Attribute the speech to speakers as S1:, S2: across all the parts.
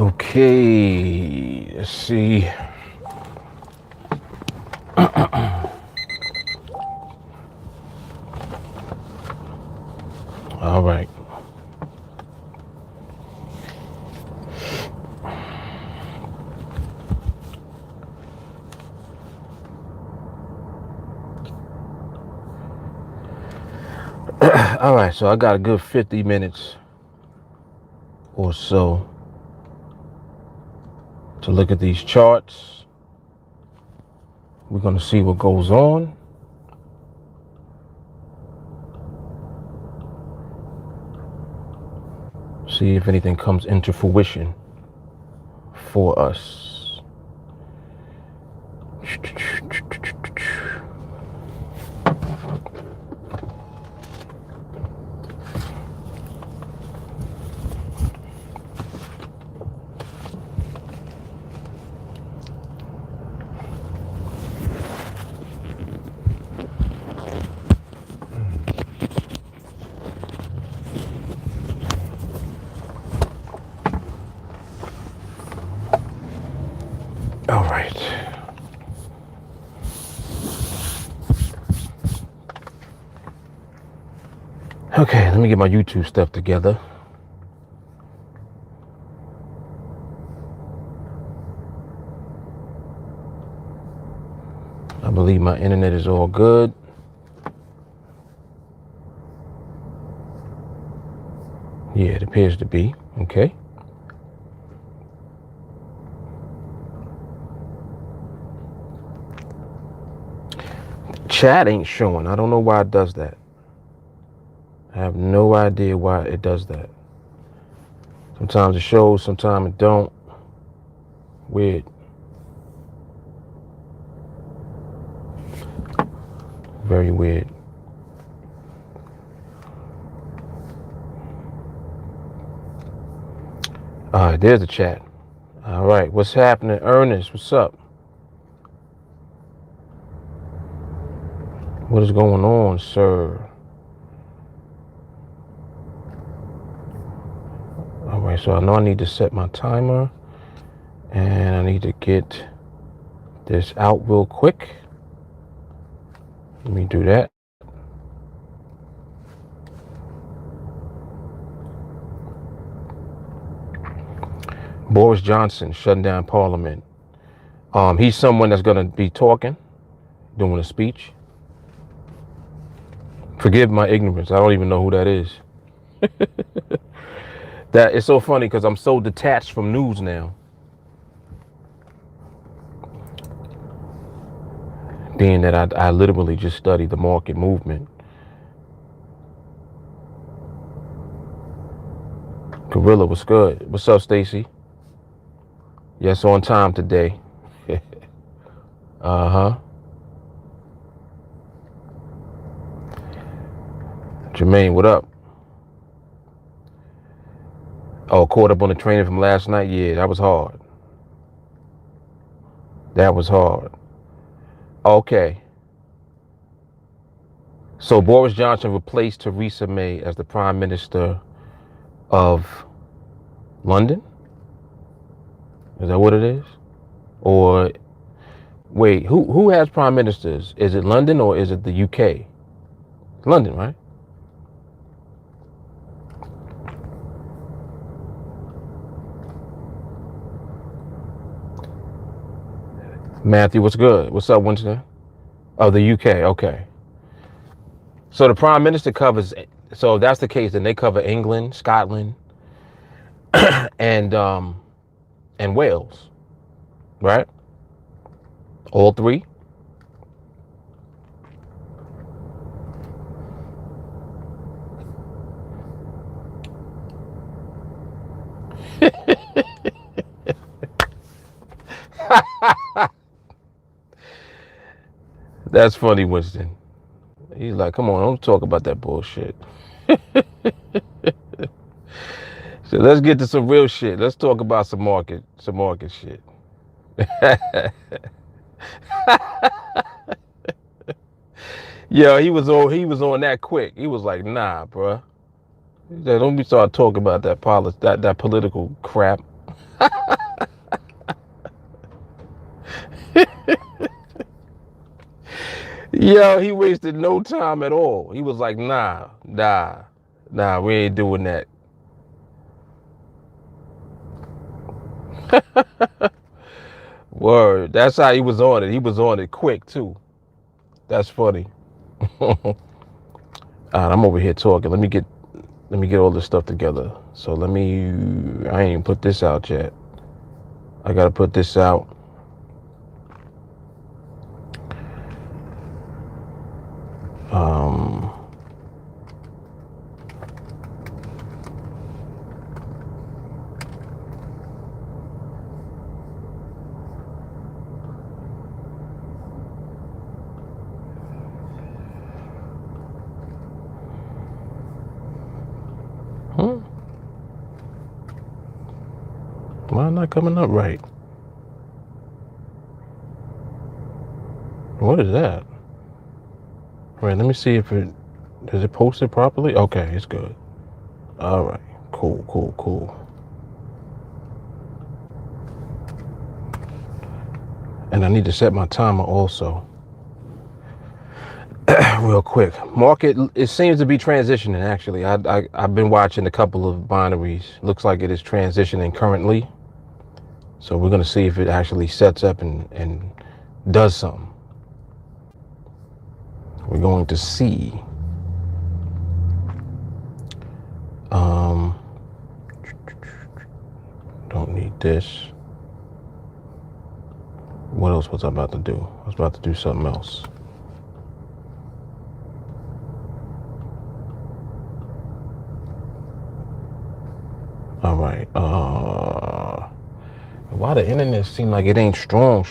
S1: Okay, let's see. All right. All right, so I got a good 50 minutes or so to look at these charts. We're going to see what goes on. See if anything comes into fruition for us. All right. Okay, let me get my YouTube stuff together. I believe my internet is all good. Yeah, it appears to be. Okay. Chat ain't showing. I don't know why it does that. I have no idea why it does that. Sometimes it shows, sometimes it don't. Weird. Very weird. All right, there's the chat. All right, what's happening? Ernest, what's up? What is going on, sir? All right, so I know I need to set my timer, and I need to get this out real quick. Let me do that. Boris Johnson shutting down Parliament. He's someone that's going to be talking, doing a speech. Forgive my ignorance. I don't even know who that is. That it's so funny because I'm so detached from news now. Being that I literally just study the market movement. Gorilla, what's good? What's up, Stacy? Yes, on time today. Uh-huh. Jermaine, what up? Oh, caught up on the training from last night? Yeah, that was hard. That was hard. Okay. So Boris Johnson replaced Theresa May as the Prime Minister of London? Is that what it is? Or wait, who has prime ministers? Is it London or is it the UK? London, right? Matthew, what's good? What's up, Winston? Oh, the UK, okay. So the prime minister covers, so if that's the case, then they cover England, Scotland, and Wales, right? All three? That's funny, Winston. He's like, come on, don't talk about that bullshit. So let's get to some real shit. Let's talk about some market shit. Yeah, he was on that quick. He was like, nah, bruh. He said, don't be start talking about that political crap. Yo, he wasted no time at all. He was like, nah, we ain't doing that. Word. That's how he was on it. He was on it quick too. That's funny. All right, I'm over here talking. Let me get all this stuff together. So I ain't even put this out yet. I gotta put this out. Why not coming up right? What is that? Wait, let me see if does it post it properly? Okay, it's good. All right, cool. And I need to set my timer also. Real quick. Market, it seems to be transitioning actually. I've been watching a couple of binaries. Looks like it is transitioning currently. So we're gonna see if it actually sets up and does something. We're going to see. Don't need this. What else was I about to do? I was about to do something else. All right. Why the internet seem like it ain't strong?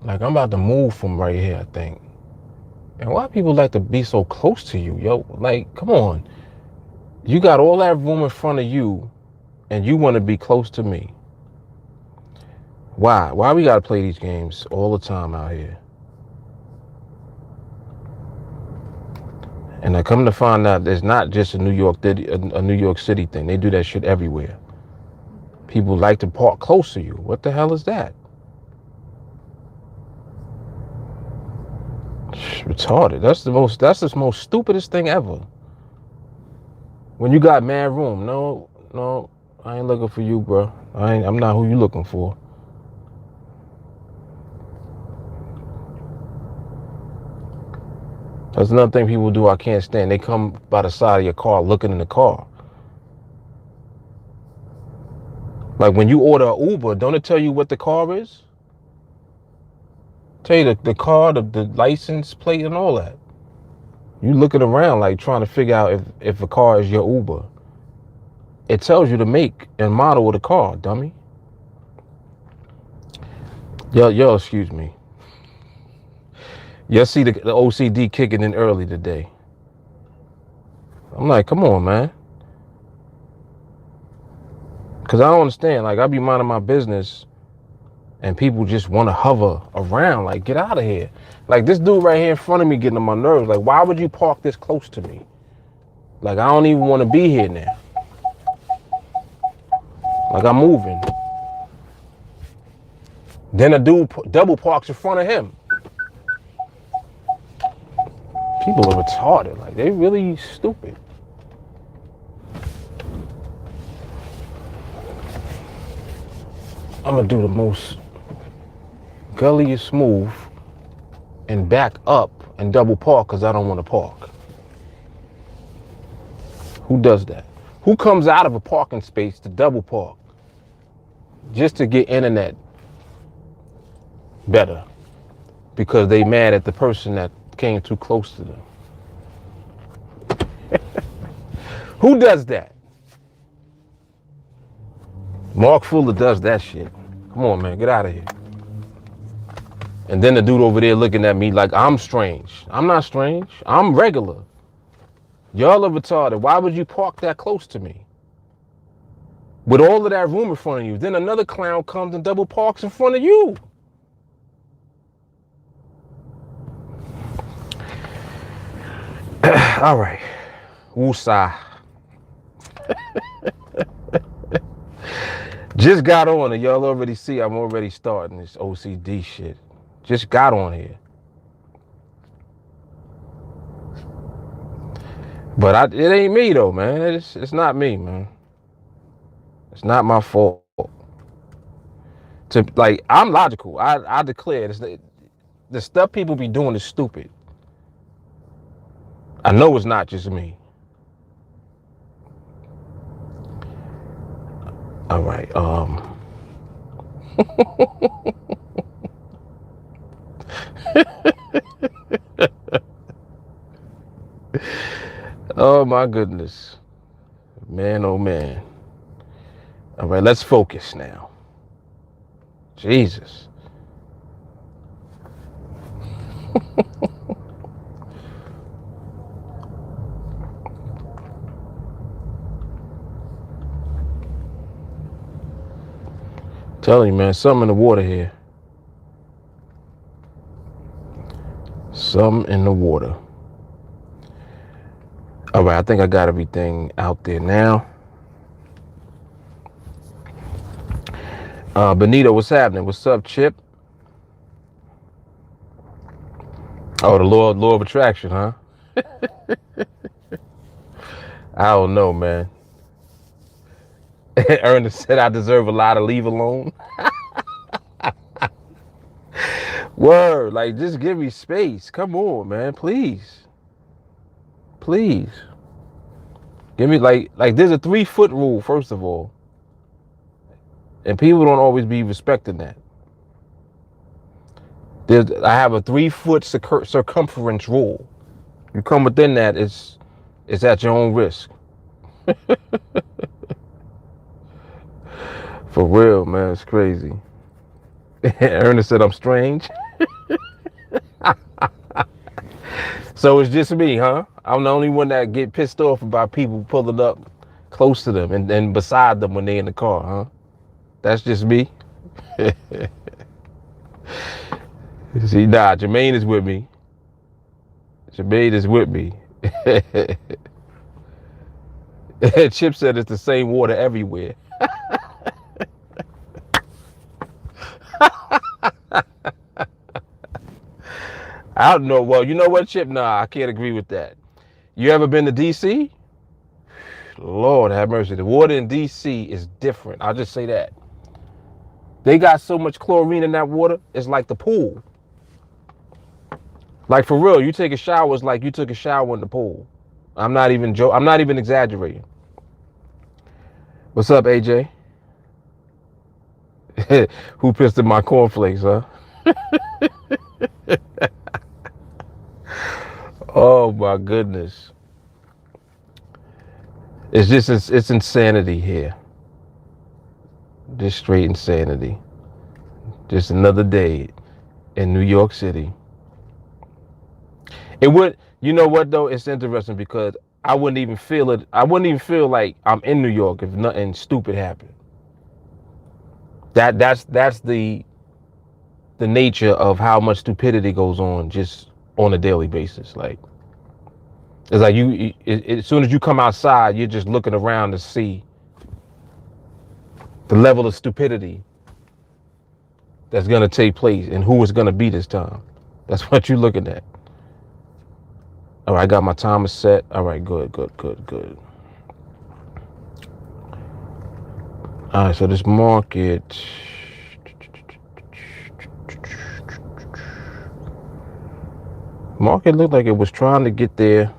S1: Like I'm about to move from right here, I think. And why people like to be so close to you, yo? Like, come on. You got all that room in front of you, and you want to be close to me. Why? Why we gotta play these games all the time out here? And I come to find out it's not just a New York City thing. They do that shit everywhere. People like to park close to you. What the hell is that? Retarded. That's the most stupidest thing ever. When you got mad room, no, I ain't looking for you, bro. I'm not who you looking for. That's another thing people do I can't stand. They come by the side of your car looking in the car. Like when you order an Uber, don't it tell you what the car is? Tell you the car, the license plate and all that. You looking around like trying to figure out if a car is your Uber. It tells you the make and model of the car, dummy. Yo, excuse me. Y'all see the OCD kicking in early today. I'm like, come on, man. Because I don't understand. Like, I be minding my business and people just want to hover around. Like, get out of here. Like, this dude right here in front of me getting on my nerves. Like, why would you park this close to me? Like, I don't even want to be here now. Like, I'm moving. Then a dude double parks in front of him. People are retarded. Like, they really stupid. I'm gonna do the most gulliest move and back up and double park because I don't want to park. Who does that? Who comes out of a parking space to double park just to get internet better because they mad at the person that came too close to them? Who does that? Mark Fuller does that shit. Come on, man, get out of here. And then the dude over there looking at me like I'm strange. I'm not strange. I'm regular. Y'all are retarded. Why would you park that close to me? With all of that room in front of you. Then another clown comes and double parks in front of you. All right. Woosah. Just got on and y'all already see I'm already starting this OCD shit. Just got on here. But it ain't me though, man. It's not me, man. It's not my fault. I'm logical. I declare the stuff people be doing is stupid. I know it's not just me. All right. Oh my goodness. Man, oh man. All right, let's focus now. Jesus. Telling you, man, something in the water here. Something in the water. All right, I think I got everything out there now. Benito, what's happening? What's up, Chip? Oh, the law of attraction, huh? I don't know, man. Ernest said I deserve a lot of leave alone. Word, like just give me space. Come on, man, please. Please. Give me like there's a 3-foot rule, first of all. And people don't always be respecting that. I have a 3-foot circumference rule. You come within that, it's at your own risk. For real, man, it's crazy. Ernest said I'm strange. So it's just me, huh? I'm the only one that get pissed off about people pulling up close to them and beside them when they in the car, huh? That's just me. See, nah, Jermaine is with me. Jermaine is with me. Chip said it's the same water everywhere. I don't know. Well, you know what, Chip? Nah, I can't agree with that. You ever been to DC? Lord have mercy. The water in DC is different. I'll just say that. They got so much chlorine in that water, it's like the pool. Like for real, you take a shower, it's like you took a shower in the pool. I'm not even exaggerating. What's up, AJ? Who pissed in my cornflakes, huh? Oh my goodness. It's insanity here. Just straight insanity. Just another day in New York City. It would, you know what though? It's interesting because I wouldn't even feel it. I wouldn't even feel like I'm in New York if nothing stupid happened. That's the nature of how much stupidity goes on just on a daily basis. Like it's like as soon as you come outside, you're just looking around to see the level of stupidity that's gonna take place and who it's gonna be this time. That's what you're looking at. All right, I got my timer set. All right, good. All right, so this market looked like it was trying to get there.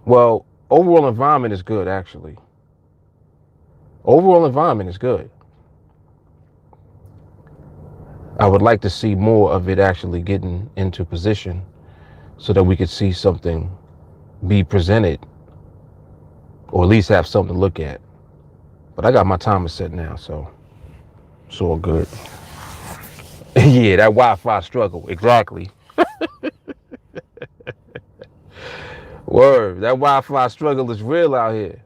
S1: Well, overall environment is good, actually. Overall environment is good. I would like to see more of it actually getting into position so that we could see something be presented or at least have something to look at. But I got my timer set now, so it's all good. Yeah, that Wi-Fi struggle, exactly. Word, that Wi-Fi struggle is real out here.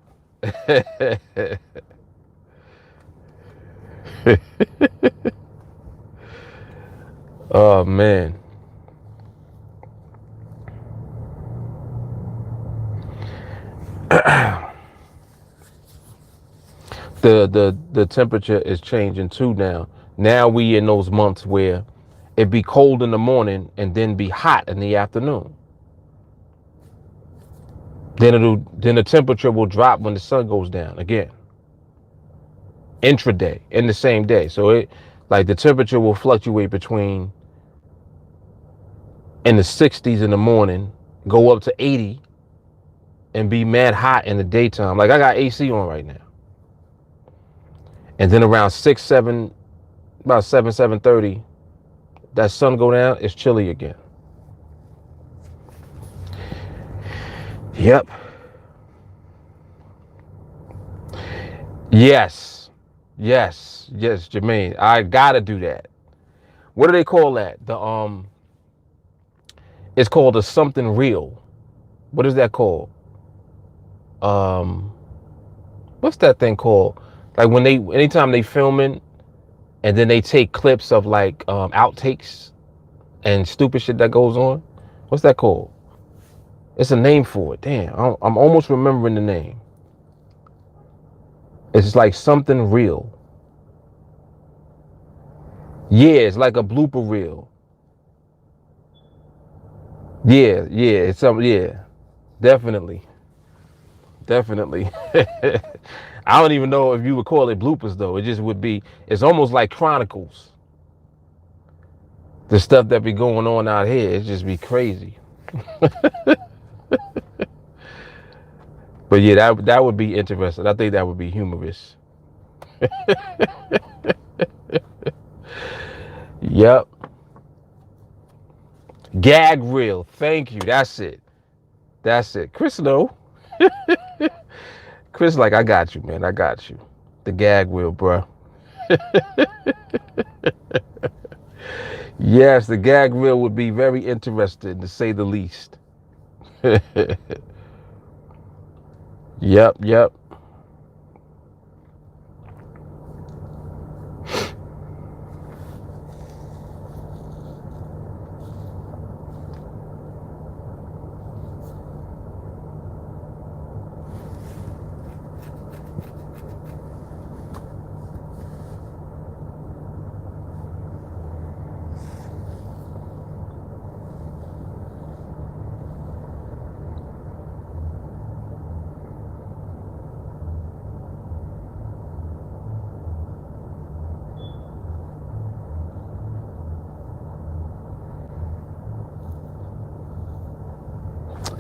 S1: Oh man. The temperature is changing too now. Now we in those months where it be cold in the morning and then be hot in the afternoon. Then the temperature will drop when the sun goes down again. Intraday in the same day. So it like the temperature will fluctuate between in the 60s in the morning, go up to 80 and be mad hot in the daytime. Like I got AC on right now. And then around 6, 7, about 7, 7:30, that sun go down, it's chilly again. Yep. Yes, Jermaine. I gotta do that. What do they call that? It's called a something real. What is that called? What's that thing called? Like when anytime they filming, and then they take clips of like outtakes and stupid shit that goes on. What's that called? It's a name for it. Damn, I'm almost remembering the name. It's like something real. Yeah, it's like a blooper reel. Yeah, it's something. Yeah, definitely. I don't even know if you would call it bloopers though. It just would be. It's almost like chronicles. The stuff that be going on out here, it just be crazy. But yeah, that would be interesting. I think that would be humorous. Yep. Gag reel. Thank you. That's it. Chris, no. Chris, like, I got you, man. I got you. The gag reel, bro. Yes, the gag reel would be very interesting, to say the least. Yep.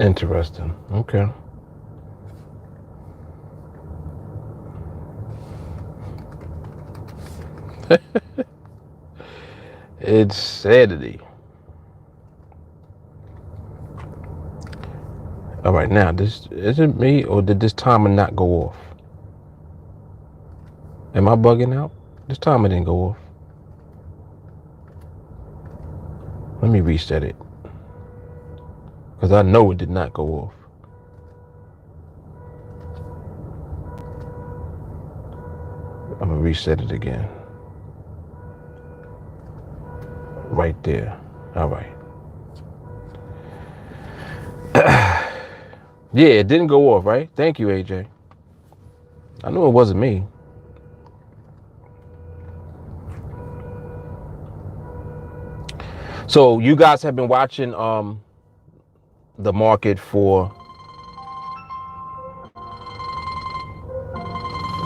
S1: Interesting. Okay. It's Saturday. All right, now this is it me or did this timer not go off? Am I bugging out? This timer didn't go off. Let me reset it. Because I know it did not go off. I'm going to reset it again. Right there. All right. Yeah, it didn't go off, right? Thank you, AJ. I knew it wasn't me. So you guys have been watching the market for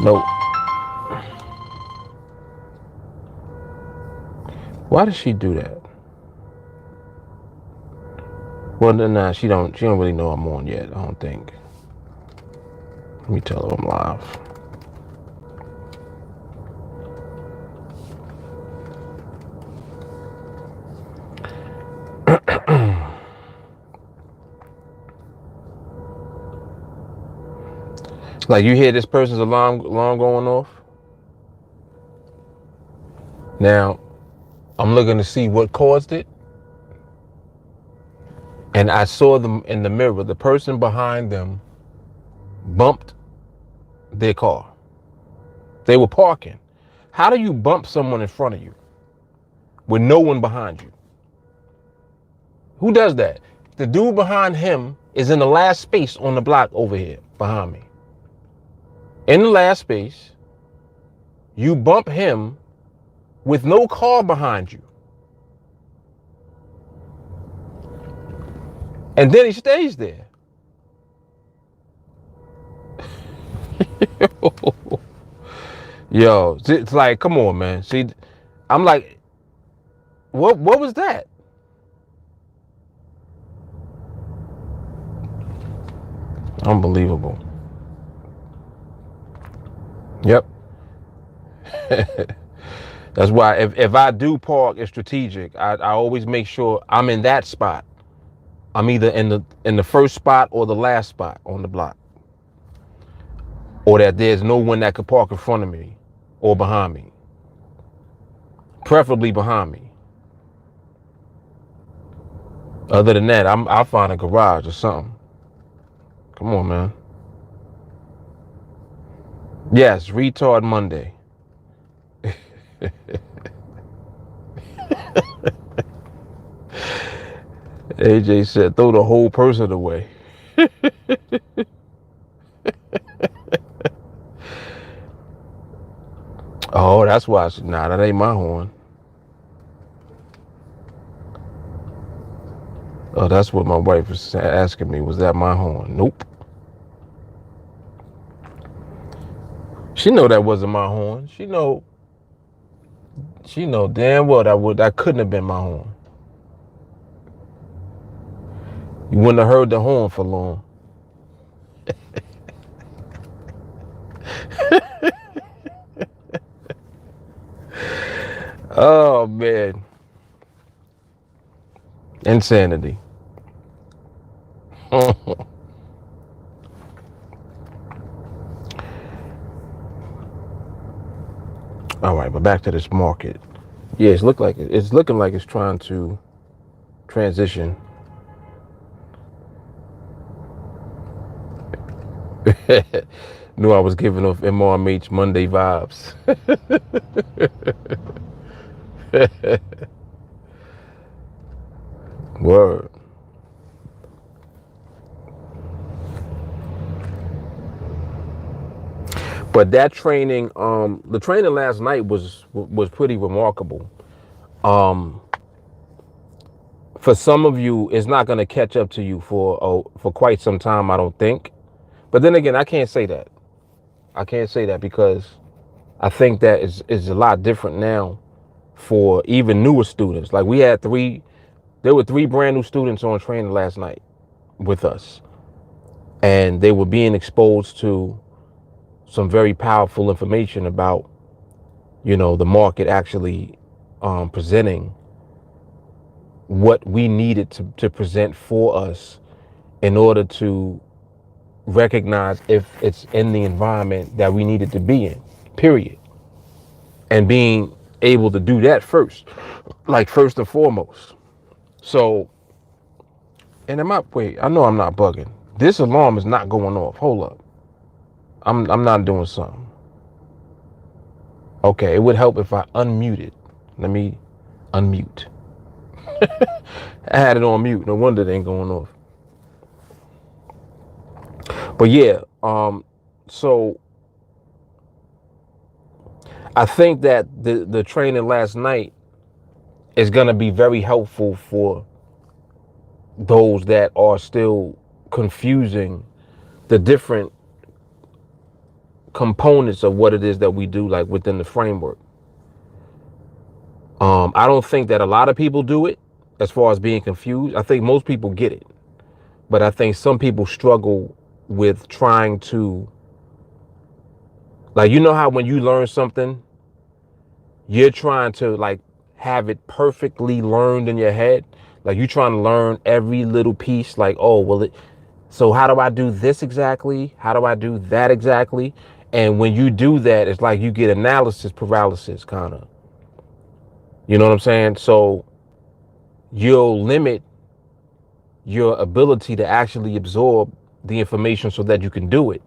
S1: no. Why does she do that? Well, nah, she don't really know I'm on yet, I don't think. Let me tell her I'm live. Like you hear this person's alarm going off. Now, I'm looking to see what caused it. And I saw them in the mirror. The person behind them bumped their car. They were parking. How do you bump someone in front of you with no one behind you? Who does that? The dude behind him is in the last space on the block over here behind me. In the last space, You bump him with no car behind you. And then he stays there. Yo, it's like, come on, man. See, I'm like, what was that? Unbelievable. Yep. That's why if I do park, it's strategic. I always make sure I'm in that spot. I'm either in the first spot or the last spot on the block. Or that there's no one that could park in front of me or behind me. Preferably behind me. Other than that, I'll find a garage or something. Come on, man. Yes, retard Monday. AJ said, throw the whole person away. Oh, that's why I said, nah, that ain't my horn. Oh, that's what my wife was asking me. Was that my horn? Nope. She know that wasn't my horn. She know damn well that couldn't have been my horn. You wouldn't have heard the horn for long. Oh man. Insanity. All right, but back to this market. Yeah, it's looking like it's trying to transition. Knew I was giving off MRMH Monday vibes. Word. But that training, the training last night was pretty remarkable. For some of you, it's not going to catch up to you for quite some time, I don't think. But then again, I can't say that. I can't say that because I think that is a lot different now for even newer students. Like there were 3 brand new students on training last night with us. And they were being exposed to some very powerful information about, the market actually presenting what we needed to present for us in order to recognize if it's in the environment that we needed to be in, period. And being able to do that first and foremost. So, and wait, I know I'm not bugging. This alarm is not going off. Hold up. I'm not doing something. Okay, it would help if I unmuted. Let me unmute. I had it on mute. No wonder it ain't going off. But yeah, so I think that the training last night is going to be very helpful for those that are still confusing the different components of what it is that we do, like within the framework. I don't think that a lot of people do it as far as being confused. I think most people get it, but I think some people struggle with trying to, like, how when you learn something, you're trying to like have it perfectly learned in your head. Like you're trying to learn every little piece, like, oh, well, so how do I do this exactly? How do I do that exactly? And when you do that, it's like you get analysis paralysis, kind of. You know what I'm saying? So you'll limit your ability to actually absorb the information so that you can do it,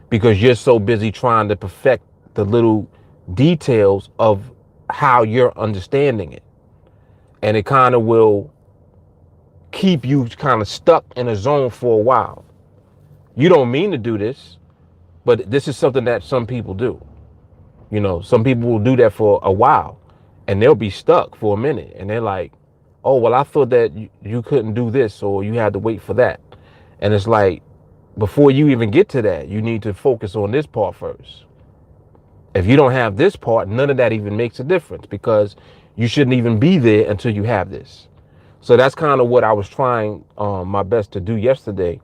S1: because you're so busy trying to perfect the little details of how you're understanding it. And it kind of will keep you kind of stuck in a zone for a while. You don't mean to do this, but this is something that some people do. You know, some people will do that for a while and they'll be stuck for a minute and they're like, oh, well, I thought that you couldn't do this or you had to wait for that. And it's like, before you even get to that, you need to focus on this part first. If you don't have this part, none of that even makes a difference because you shouldn't even be there until you have this. So that's kind of what I was trying my best to do yesterday,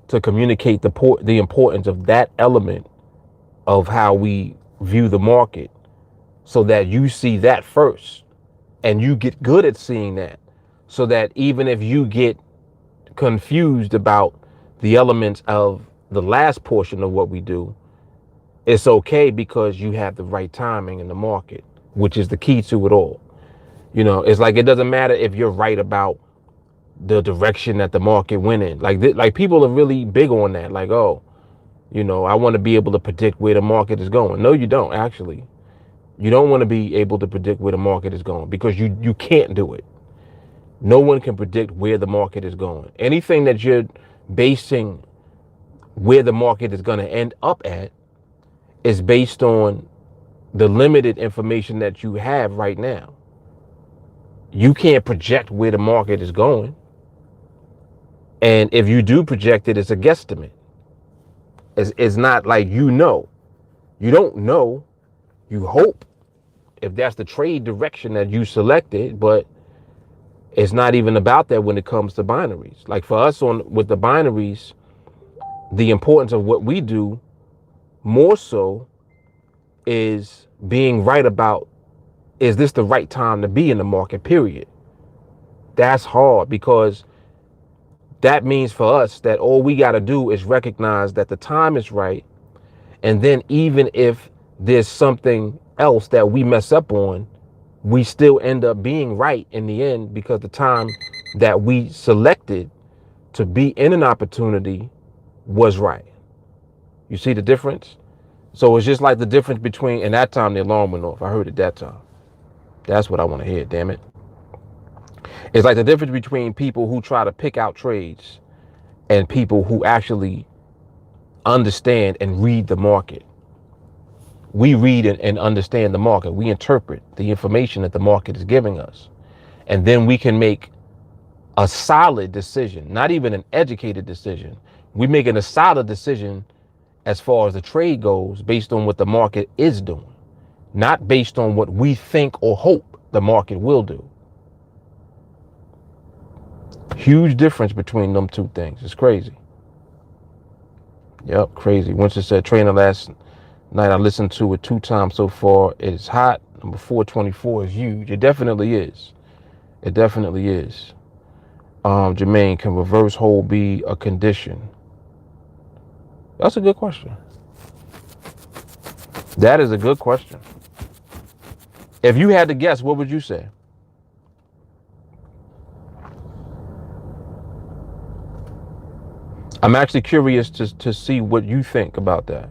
S1: to communicate the importance of that element of how we view the market, so that you see that first and you get good at seeing that, so that even if you get confused about the elements of the last portion of what we do, it's okay because you have the right timing in the market, which is the key to it all. You know, it's like, it doesn't matter if you're right about the direction that the market went in. Like people are really big on that. Like, oh, you know, I want to be able to predict where the market is going. No, you don't actually. You don't want to be able to predict where the market is going because you can't do it. No one can predict where the market is going. Anything that you're basing where the market is going to end up at is based on the limited information that you have right now. You can't project where the market is going. And if you do project it, it's a guesstimate. It's not like, you know. You don't know. You hope, if that's the trade direction that you selected, but it's not even about that when it comes to binaries. Like for us with the binaries, the importance of what we do more so is being right about, is this the right time to be in the market, period. That's hard because that means for us that all we got to do is recognize that the time is right. And then even if there's something else that we mess up on, we still end up being right in the end because the time that we selected to be in an opportunity was right. You see the difference? So it's just like the difference between, and that time the alarm went off. I heard it that time. That's what I want to hear, damn it. It's like the difference between people who try to pick out trades and people who actually understand and read the market. We read and understand the market. We interpret the information that the market is giving us. And then we can make a solid decision, not even an educated decision. We're making a solid decision as far as the trade goes based on what the market is doing, not based on what we think or hope the market will do. Huge difference between them two things. It's crazy. Yep, crazy. Winston said, trainer last night I listened to it 2 times so far. It's hot. Number 424 is huge. It definitely is. It definitely is. Jermaine, can reverse hold be a condition? That's a good question. That is a good question. If you had to guess, what would you say? I'm actually curious to see what you think about that.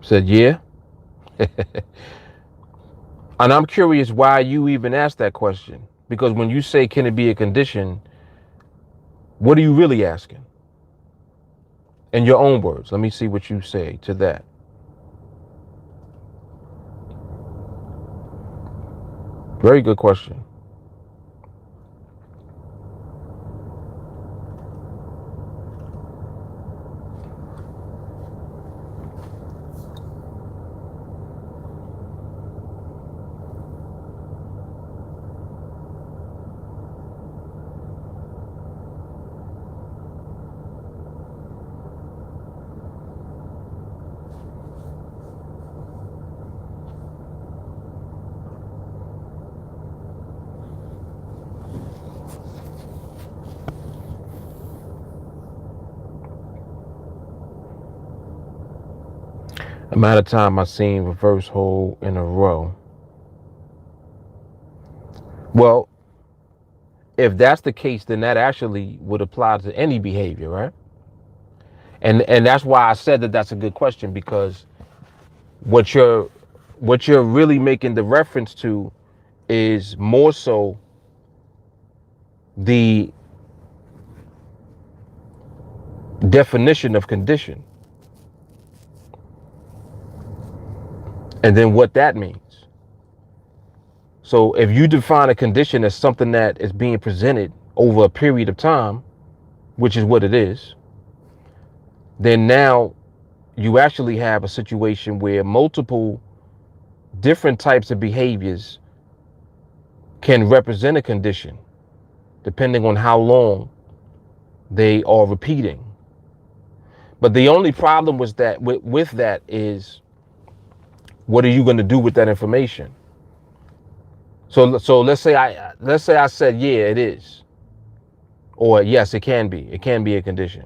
S1: Said, yeah. And I'm curious why you even asked that question. Because when you say, can it be a condition, what are you really asking? In your own words, let me see what you say to that. Very good question. Amount of time I've seen reverse hold in a row. Well, if that's the case, then that actually would apply to any behavior, right? And that's why I said that that's a good question, because what you're what you're really making the reference to is more so the definition of condition, and then what that means. So if you define a condition as something that is being presented over a period of time, which is what it is, then now you actually have a situation where multiple different types of behaviors can represent a condition depending on how long they are repeating. But the only problem was that with that is, what are you going to do with that information? So let's say I said, yeah, it is, or yes, it can be a condition.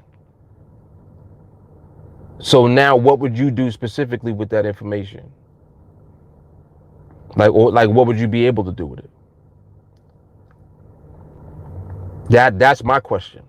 S1: So now what would you do specifically with that information? Like what would you be able to do with it? That's my question.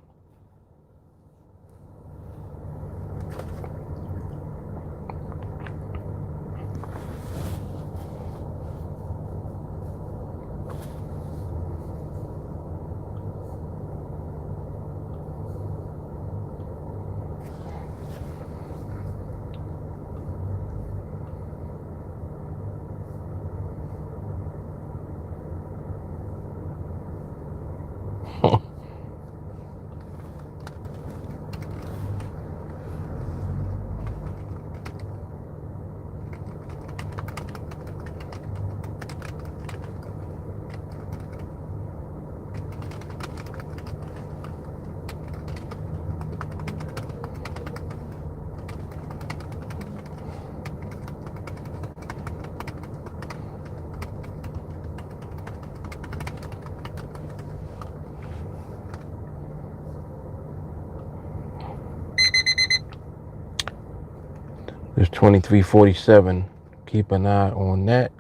S1: There's 2347. Keep an eye on that.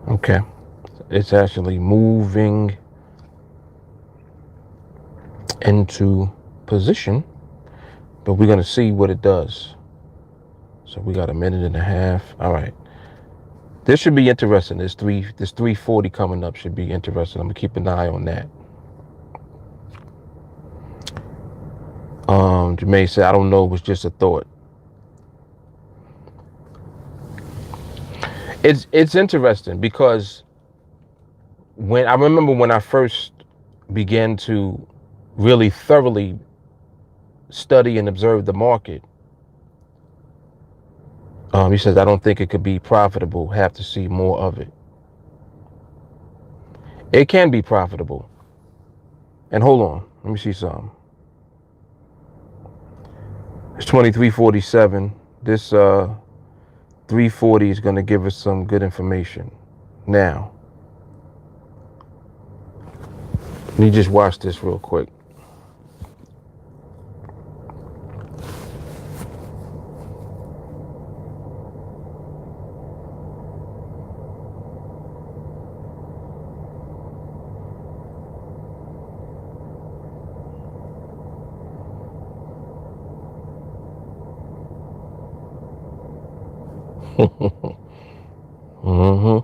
S1: Okay. It's actually moving into position, but we're going to see what it does. So we got a minute and a half. All right. This should be interesting. This 340 coming up should be interesting. I'm going to keep an eye on that. Jermaine said, I don't know, it was just a thought. It's interesting because when I remember when I first began to really thoroughly study and observe the market, he says, I don't think it could be profitable. Have to see more of it. It can be profitable. And hold on, let me see something. It's 2347. This 340 is going to give us some good information. Now, let me just watch this real quick. Mm-hmm.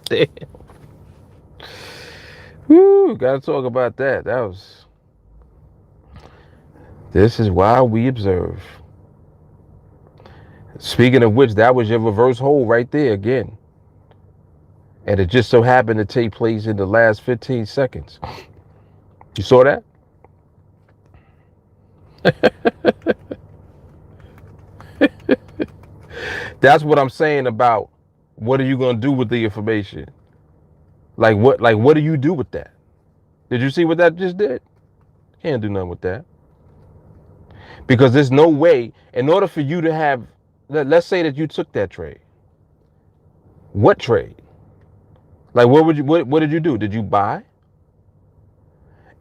S1: Damn. Woo, gotta talk about that. This is why we observe. Speaking of which, that was your reverse hold right there again. And it just so happened to take place in the last 15 seconds. You saw that? That's what I'm saying about what are you going to do with the information? Like what do you do with that? Did you see what that just did? Can't do nothing with that. Because there's no way, in order for you to have, let's say that you took that trade. What trade? Like what did you do? Did you buy?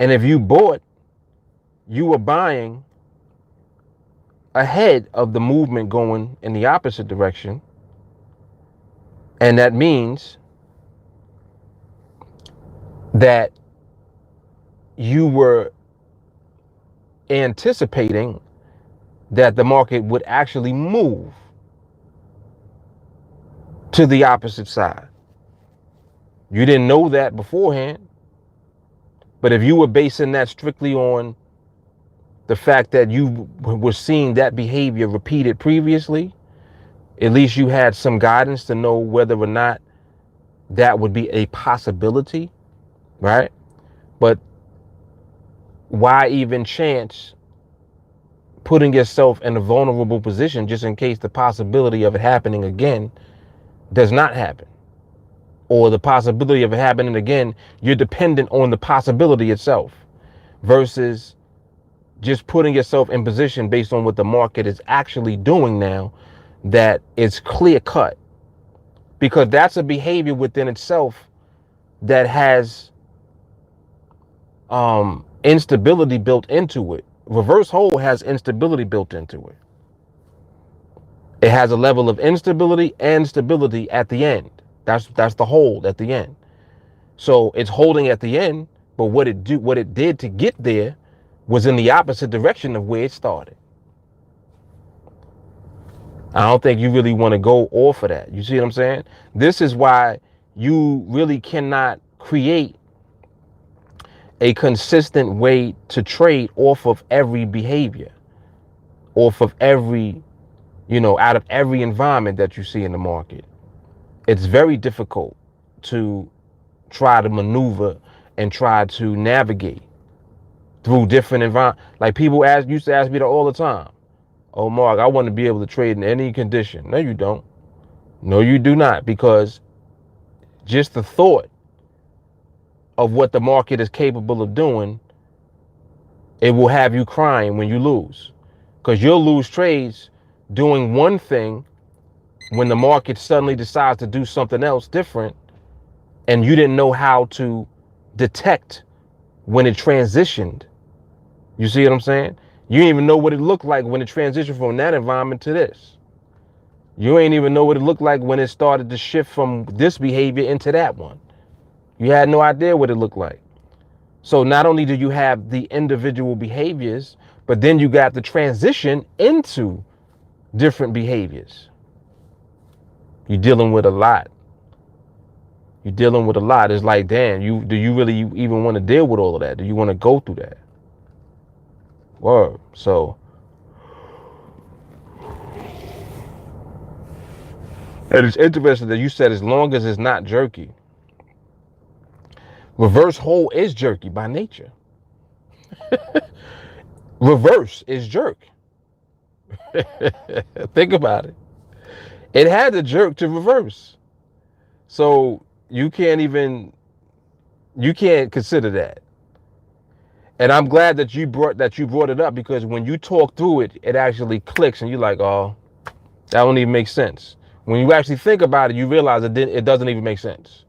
S1: And if you bought, you were buying ahead of the movement going in the opposite direction. And that means that you were anticipating that the market would actually move to the opposite side. You didn't know that beforehand, but if you were basing that strictly on the fact that you were seeing that behavior repeated previously, at least you had some guidance to know whether or not that would be a possibility, right? But why even chance putting yourself in a vulnerable position just in case the possibility of it happening again does not happen? Or the possibility of it happening again, you're dependent on the possibility itself versus just putting yourself in position based on what the market is actually doing now, that is clear cut, because that's a behavior within itself that has instability built into it. Reverse hold has instability built into it. It has a level of instability and stability at the end. That's the hold at the end. So it's holding at the end, but what it did to get there was in the opposite direction of where it started. I don't think you really want to go off of that. You see what I'm saying? This is why you really cannot create a consistent way to trade off of every behavior, off of every, out of every environment that you see in the market. It's very difficult to try to maneuver and try to navigate through different environments. Like people used to ask me that all the time. Oh, Mark, I want to be able to trade in any condition. No, you don't. No, you do not, because just the thought of what the market is capable of doing, it will have you crying when you lose, because you'll lose trades doing one thing when the market suddenly decides to do something else different, and you didn't know how to detect when it transitioned. You see what I'm saying? You didn't even know what it looked like when it transitioned from that environment to this. You ain't even know what it looked like when it started to shift from this behavior into that one. You had no idea what it looked like. So not only do you have the individual behaviors, but then you got the transition into different behaviors. You're dealing with a lot. You're dealing with a lot. It's like, damn, do you really even want to deal with all of that? Do you want to go through that? Word. So, and it's interesting that you said as long as it's not jerky. Reverse hold is jerky by nature. Reverse is jerk. Think about it. It had to jerk to reverse. So you can't consider that. And I'm glad that you brought it up, because when you talk through it, it actually clicks and you're like, oh, that don't even make sense. When you actually think about it, you realize it doesn't even make sense.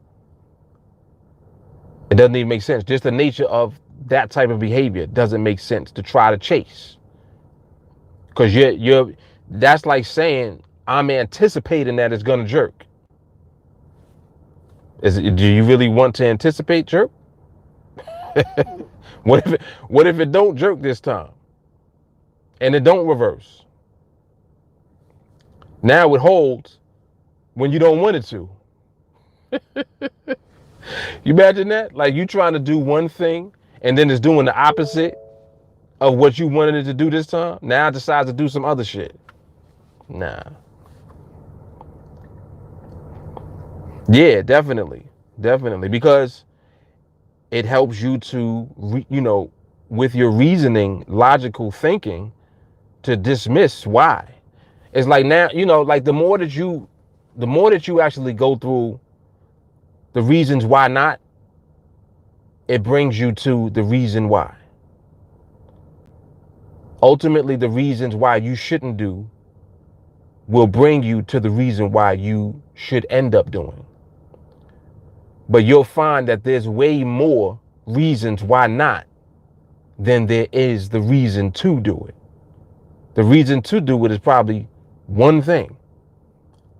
S1: It doesn't even make sense. Just the nature of that type of behavior doesn't make sense to try to chase. Because that's like saying, I'm anticipating that it's going to jerk. Do you really want to anticipate jerk? What if it don't jerk this time and it don't reverse? Now it holds when you don't want it to. You imagine that? Like you trying to do one thing and then it's doing the opposite of what you wanted it to do this time. Now it decides to do some other shit. Nah. Yeah, definitely. Definitely. Because it helps you to, with your reasoning, logical thinking, to dismiss why. It's like now, like the more that you actually go through the reasons why not, it brings you to the reason why. Ultimately, the reasons why you shouldn't do will bring you to the reason why you should end up doing. But you'll find that there's way more reasons why not than there is the reason to do it. The reason to do it is probably one thing.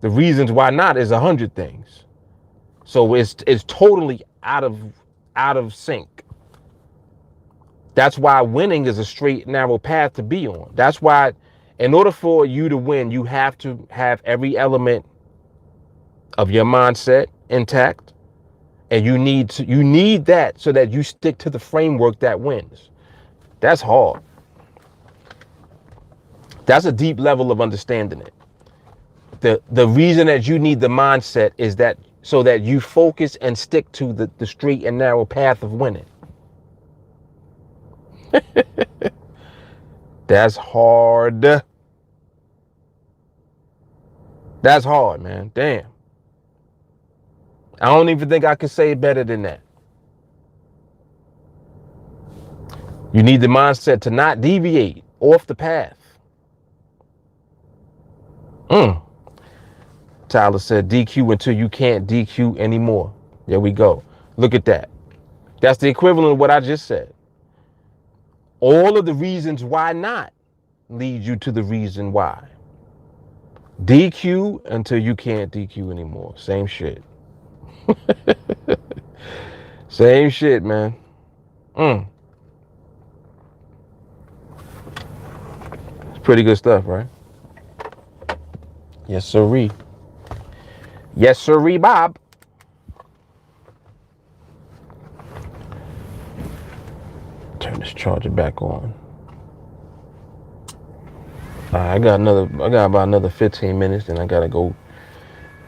S1: The reasons why not is 100 things. So it's totally out of out of sync. That's why winning is a straight, narrow path to be on. That's why, in order for you to win, you have to have every element of your mindset intact. And you need that so that you stick to the framework that wins. That's hard. That's a deep level of understanding it. The reason that you need the mindset is that so that you focus and stick to the straight and narrow path of winning. That's hard. That's hard, man. Damn. I don't even think I could say it better than that. You need the mindset to not deviate off the path. Tyler said DQ until you can't DQ anymore. There we go. Look at that. That's the equivalent of what I just said. All of the reasons why not lead you to the reason why. DQ until you can't DQ anymore. Same shit. Same shit, man. It's pretty good stuff, right? Yes, sirree. Yes, sirree, Bob. Turn this charger back on. I got about another 15 minutes, and I gotta go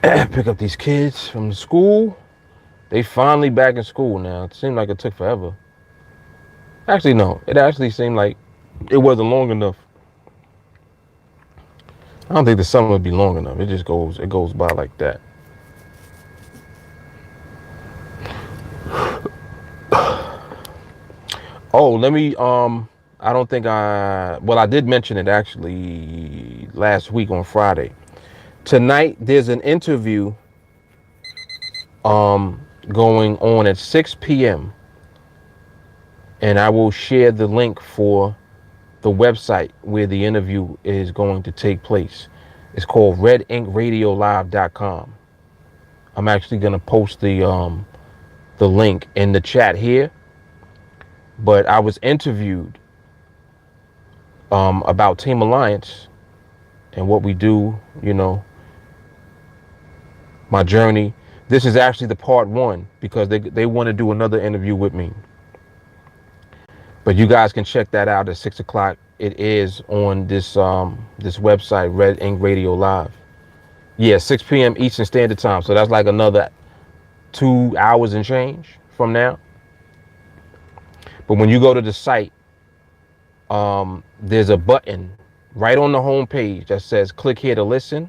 S1: pick up these kids from school. They finally back in school now. It seemed like it took forever. Actually, no. It actually seemed like it wasn't long enough. I don't think the summer would be long enough. It just goes by like that. Oh, let me, I don't think I did mention it actually last week on Friday. Tonight, there's an interview going on at 6 p.m. And I will share the link for the website where the interview is going to take place. It's called redinkradiolive.com. I'm actually going to post the link in the chat here. But I was interviewed about Team Alliance and what we do, you know, my journey. This is actually the part 1 because they want to do another interview with me. But you guys can check that out at 6 o'clock. It is on this website, Red Ink Radio Live. Yeah, 6 p.m. Eastern Standard Time. So that's like another 2 hours and change from now. But when you go to the site, there's a button right on the home page that says click here to listen.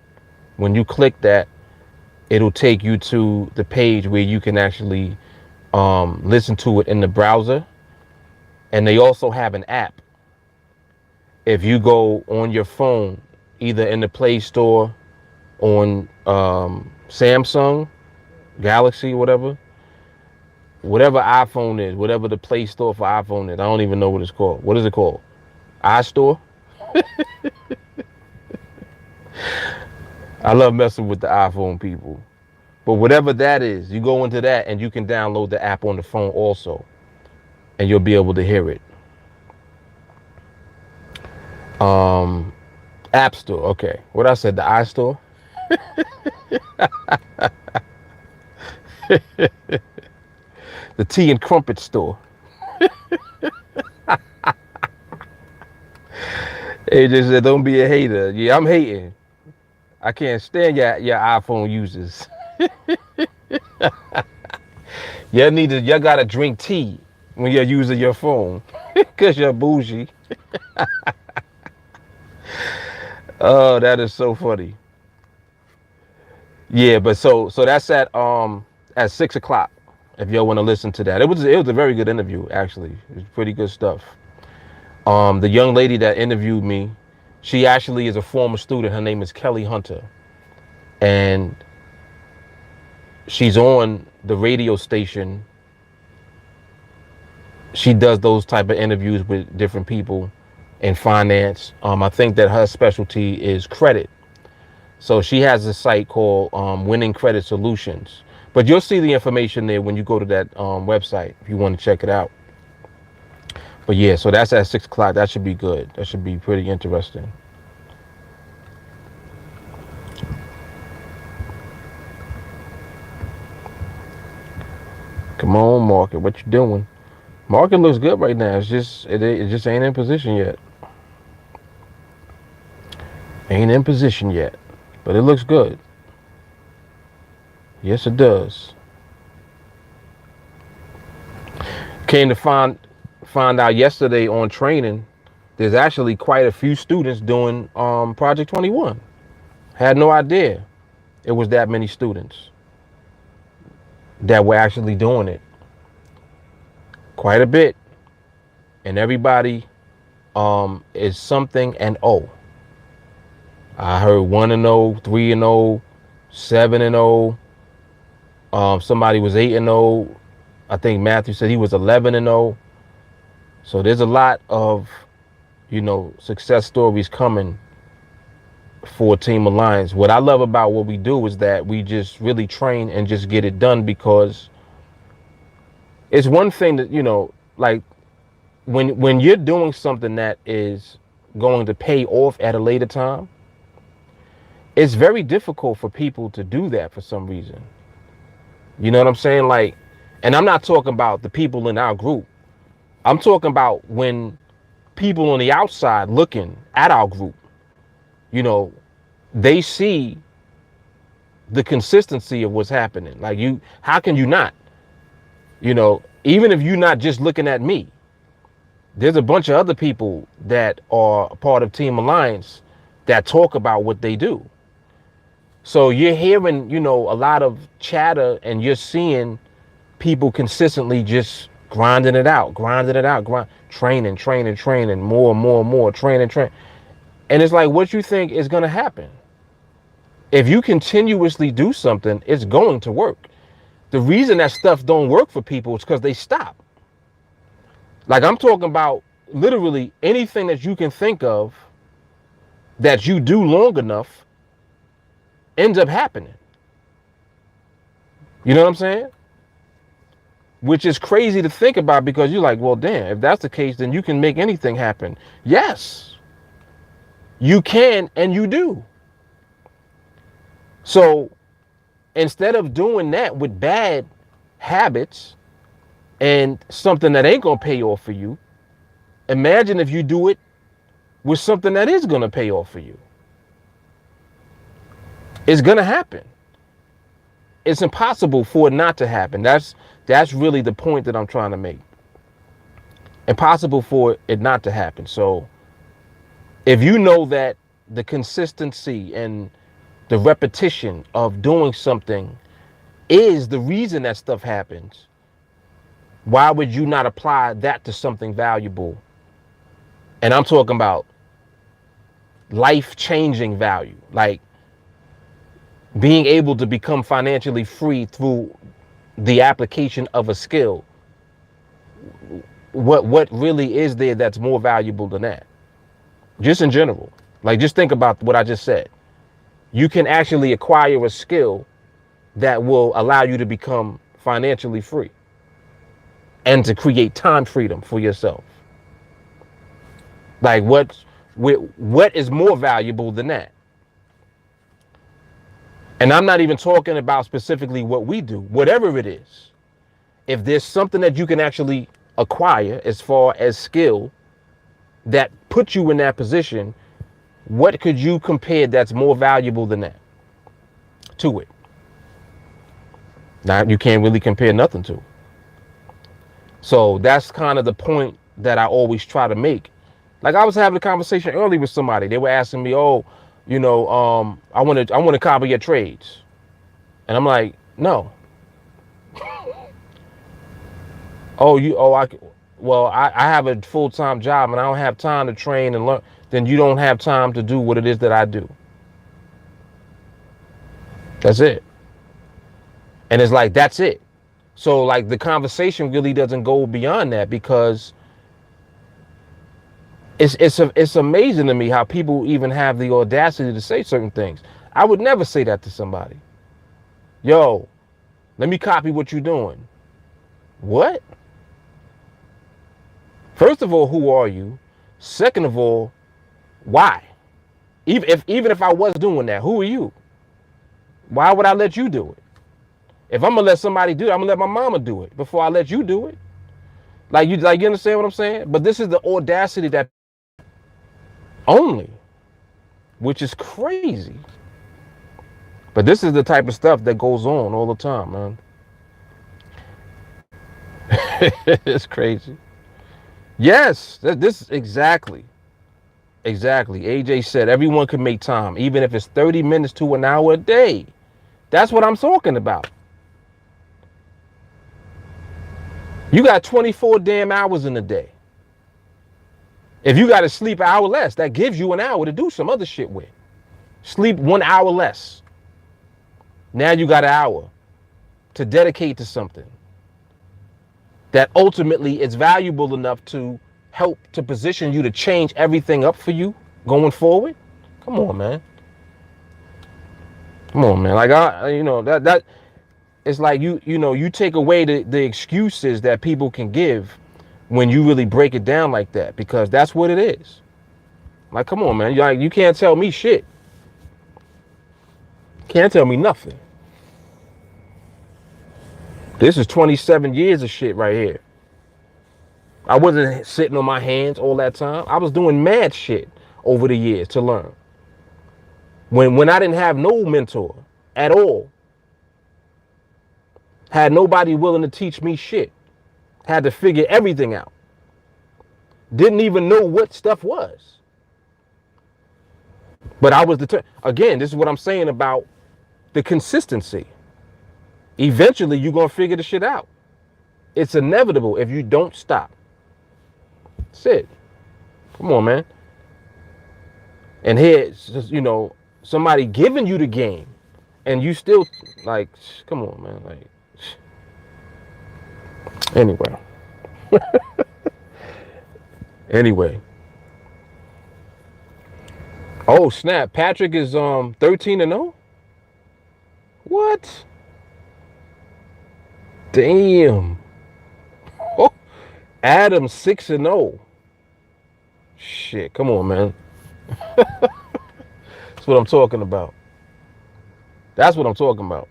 S1: When you click that, it'll take you to the page where you can actually listen to it in the browser. And they also have an app. If you go on your phone, either in the Play Store, on Samsung, Galaxy, whatever iPhone is, whatever the Play Store for iPhone is, I don't even know what it's called. What is it called? iStore? I love messing with the iPhone people. But whatever that is, you go into that and you can download the app on the phone also. And you'll be able to hear it. App Store, okay. What I said, the iStore? The Tea and Crumpet Store. It just said, don't be a hater. Yeah, I'm hating. I can't stand your iPhone users. Y'all gotta drink tea when you're using your phone. Cause you're bougie. Oh, that is so funny. Yeah, but so that's at 6 o'clock. If y'all want to listen to that, it was a very good interview. Actually, it was pretty good stuff. The young lady that interviewed me, she actually is a former student. Her name is Kelly Hunter, and she's on the radio station. She does those type of interviews with different people in finance. I think that her specialty is credit. So she has a site called Winning Credit Solutions. But you'll see the information there when you go to that website if you want to check it out. But yeah, so that's at 6 o'clock. That should be good. That should be pretty interesting. Come on, market. What you doing? Market looks good right now. It's just it just ain't in position yet. Ain't in position yet, but it looks good. Yes, it does. Came to find out yesterday on training, there's actually quite a few students doing Project 21. Had no idea it was that many students that were actually doing it. Quite a bit, and everybody is something and O. I heard 1-0, 3-0, 7-0. Somebody was 8-0. I think Matthew said he was 11-0. So there's a lot of, success stories coming for Team Alliance. What I love about what we do is that we just really train and just get it done, because it's one thing that, like when you're doing something that is going to pay off at a later time, it's very difficult for people to do that for some reason. You know what I'm saying? Like, and I'm not talking about the people in our group. I'm talking about when people on the outside looking at our group, they see the consistency of what's happening. Like, how can you not? Even if you're not just looking at me, there's a bunch of other people that are part of Team Alliance that talk about what they do. So you're hearing, a lot of chatter, and you're seeing people consistently just grinding it out, training, more, train. And it's like, what you think is going to happen? If you continuously do something, it's going to work. The reason that stuff don't work for people is because they stop. Like, I'm talking about literally anything that you can think of that you do long enough ends up happening. You know what I'm saying? Which is crazy to think about, because you're like, well, damn, if that's the case, then you can make anything happen. Yes, you can, and you do. So instead of doing that with bad habits and something that ain't gonna pay off for you, imagine if you do it with something that is gonna pay off for you. It's gonna happen. It's impossible for it not to happen. That's really the point that I'm trying to make. Impossible for it not to happen. So if you know that the consistency and the repetition of doing something is the reason that stuff happens, why would you not apply that to something valuable? And I'm talking about life-changing value, like being able to become financially free through the application of a skill. What really is there that's more valuable than that? Just in general. Like, just think about what I just said. You can actually acquire a skill that will allow you to become financially free and to create time freedom for yourself. Like, what is more valuable than that? And I'm not even talking about specifically what we do, whatever it is. If there's something that you can actually acquire as far as skill that puts you in that position, what could you compare that's more valuable than that to it? Now, you can't really compare nothing to it. So that's kind of the point that I always try to make. Like, I was having a conversation earlier with somebody. They were asking me, I want to copy your trades. And I'm like, no. I have a full-time job and I don't have time to train and learn. Then you don't have time to do what it is that I do. That's it. And it's like, that's it. So, like, the conversation really doesn't go beyond that, because it's amazing to me how people even have the audacity to say certain things. I would never say that to somebody. Yo, Let me copy what you're doing. What? First of all, who are you? Second of all, why? Even if I was doing that, who are you? Why would I let you do it? If I'm gonna let somebody do it, I'm gonna let my mama do it before I let you do it. You understand what I'm saying? But this is the audacity that only, which is crazy. But this is the type of stuff that goes on all the time, man. It's crazy. Yes, this exactly. Exactly. AJ said everyone can make time, even if it's 30 minutes to an hour a day. That's what I'm talking about. You got 24 damn hours in a day. If you got to sleep an hour less, that gives you an hour to do some other shit with. Sleep 1 hour less. Now you got an hour to dedicate to something that ultimately is valuable enough to help to position you to change everything up for you going forward. Come on, man. Come on, man. Like that it's like you take away the excuses that people can give when you really break it down like that, because that's what it is. Like, come on, man. You can't tell me shit. Can't tell me nothing. This is 27 years of shit right here. I wasn't sitting on my hands all that time. I was doing mad shit over the years to learn. When I didn't have no mentor at all. Had nobody willing to teach me shit. Had to figure everything out. Didn't even know what stuff was. But I was determined. Again, this is what I'm saying about the consistency. Eventually, you're going to figure the shit out. It's inevitable if you don't stop. That's it. Come on, man. And here, somebody giving you the game, and you still, like, come on, man. Like, anyway. Anyway. Oh, snap. Patrick is 13-0? What? Damn. Oh, Adam 6-0. Shit, come on, man. That's what I'm talking about. That's what I'm talking about.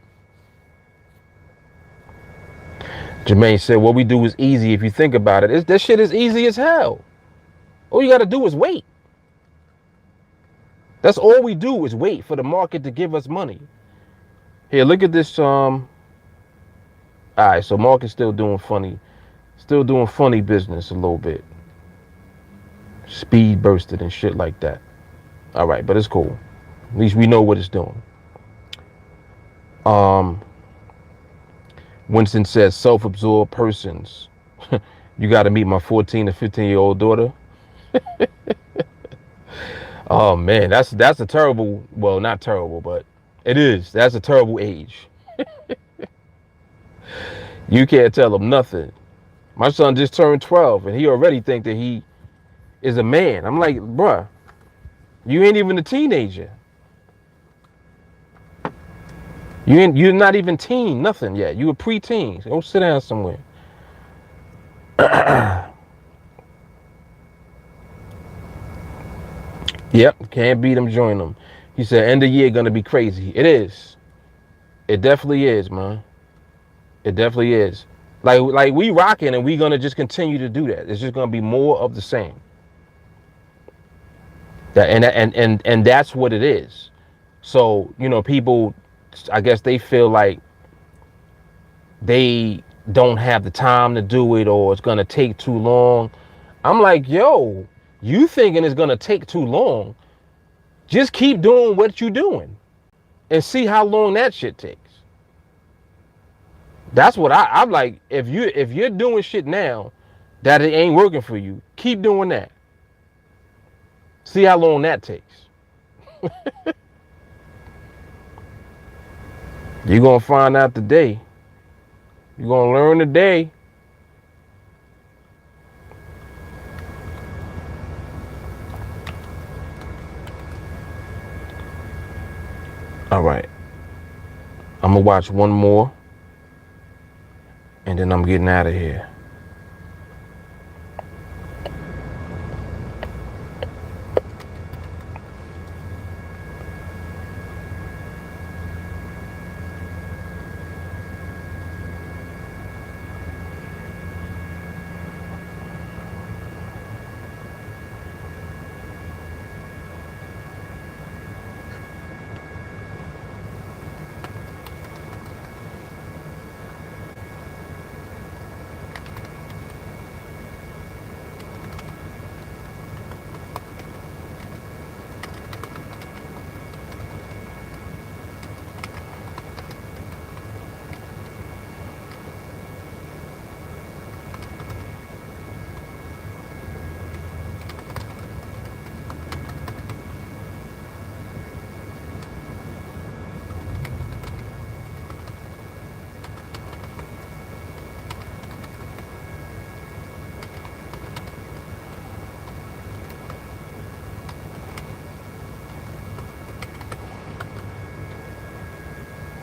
S1: Jermaine said, what we do is easy if you think about it. That shit is easy as hell. All you got to do is wait. That's all we do is wait for the market to give us money. Here, look at this. All right, so market's still doing funny business a little bit. Speed bursted and shit like that. All right, but it's cool. At least we know what it's doing. Winston says self-absorbed persons. You got to meet my 14 to 15-year-old daughter. Oh man, that's a terrible, well, not terrible, but it is. That's a terrible age. You can't tell him nothing. My son just turned 12 and he already think that he is a man. I'm like, bruh, you ain't even a teenager. You're not even teen, nothing yet. You a preteen. Go sit down somewhere. Yep, can't beat them, join them. He said, end of year gonna be crazy. It is. It definitely is, man. It definitely is. Like we rocking and we gonna just continue to do that. It's just gonna be more of the same. And that's what it is. So, people, I guess they feel like they don't have the time to do it or it's gonna take too long. I'm like, yo, you thinking it's gonna take too long? Just keep doing what you're doing and see how long that shit takes. That's what I'm like. If you're doing shit now that it ain't working for you, keep doing that. See how long that takes. You're gonna find out today. You're gonna learn today. All right. I'm gonna watch one more and then I'm getting out of here.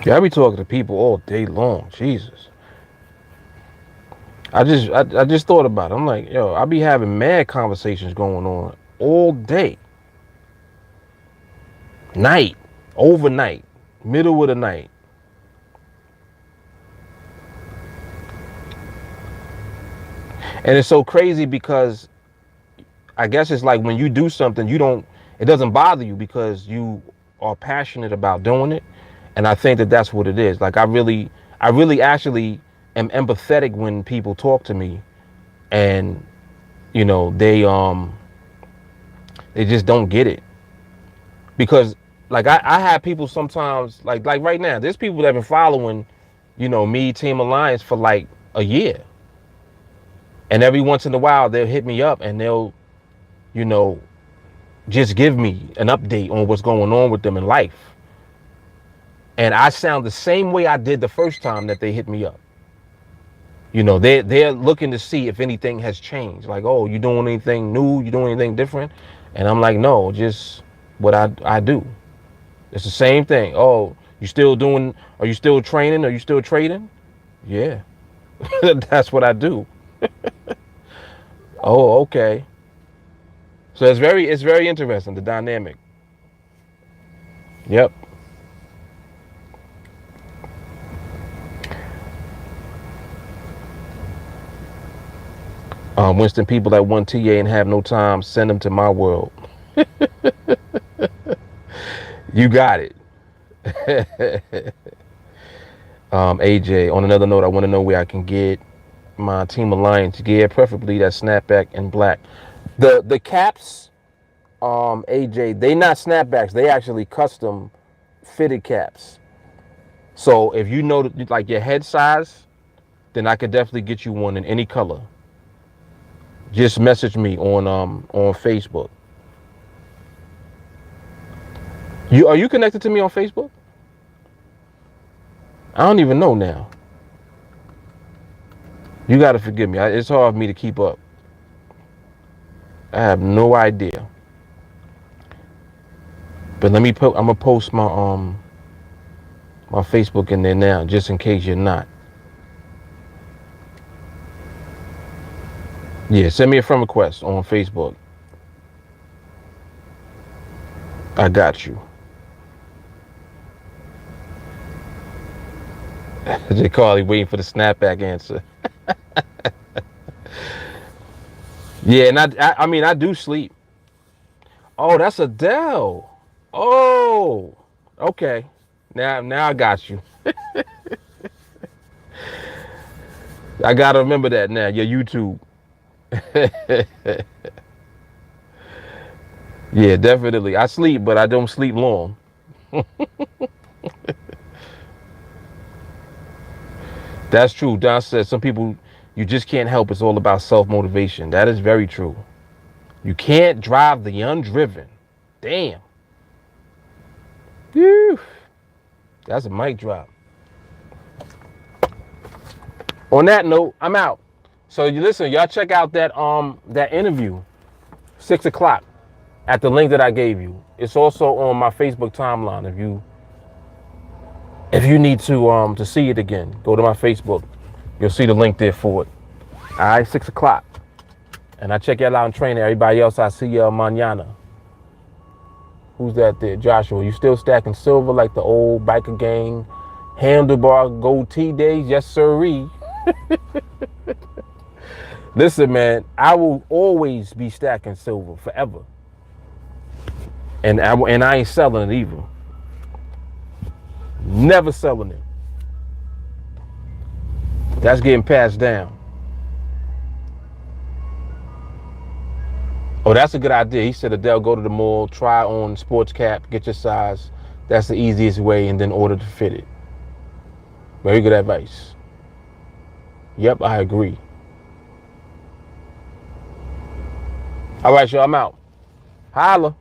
S1: Yeah, I be talking to people all day long. Jesus. I just thought about it. I'm like, yo, I be having mad conversations going on all day. Night, overnight, middle of the night. And it's so crazy because I guess it's like when you do something, it doesn't bother you because you are passionate about doing it. And I think that that's what it is. Like I really actually am empathetic when people talk to me and, they just don't get it. Because like I have people sometimes like right now, there's people that have been following, me, Team Alliance for like a year. And every once in a while they'll hit me up and they'll, you know, just give me an update on what's going on with them in life. And I sound the same way I did the first time that they hit me up. They're looking to see if anything has changed. Like, oh, you doing anything new? You doing anything different? And I'm like, no, just what I do. It's the same thing. Oh, are you still training? Are you still trading? Yeah, that's what I do. Oh, okay. So it's very interesting, the dynamic. Yep. Winston, people that want TA and have no time, send them to my world. You got it. AJ, on another note, I want to know where I can get my Team Alliance gear, preferably that snapback and black. The caps, AJ, they not snapbacks. They actually custom fitted caps. So if you know like your head size, then I could definitely get you one in any color. Just message me on Facebook. Are you connected to me on Facebook? I don't even know now. You got to forgive me. It's hard for me to keep up. I have no idea. But I'm gonna post my my Facebook in there now, just in case you're not. Yeah, send me a friend request on Facebook. I got you. J. Carly waiting for the snapback answer. Yeah, and I mean I do sleep. Oh, that's Adele. Oh, okay. Now I got you. I gotta remember that now. Your YouTube. Yeah, definitely. I sleep, but I don't sleep long. That's true. Don said some people, you just can't help. It's all about self-motivation. That is very true. You can't drive the undriven. Damn. Whew. That's a mic drop. On that note, I'm out. So you listen, y'all check out that interview, 6 o'clock, at the link that I gave you. It's also on my Facebook timeline. If you need to see it again, go to my Facebook. You'll see the link there for it. All right, 6 o'clock. And I check y'all out in training. Everybody else, I see y'all mañana. Who's that there? Joshua, you still stacking silver like the old biker gang handlebar goatee days? Yes, sirree. Listen, man, I will always be stacking silver forever. And I ain't selling it either. Never selling it. That's getting passed down. Oh, that's a good idea. He said, Adele, go to the mall, try on sports cap, get your size. That's the easiest way, and then order to fit it. Very good advice. Yep, I agree. All right, y'all, I'm out. Holla.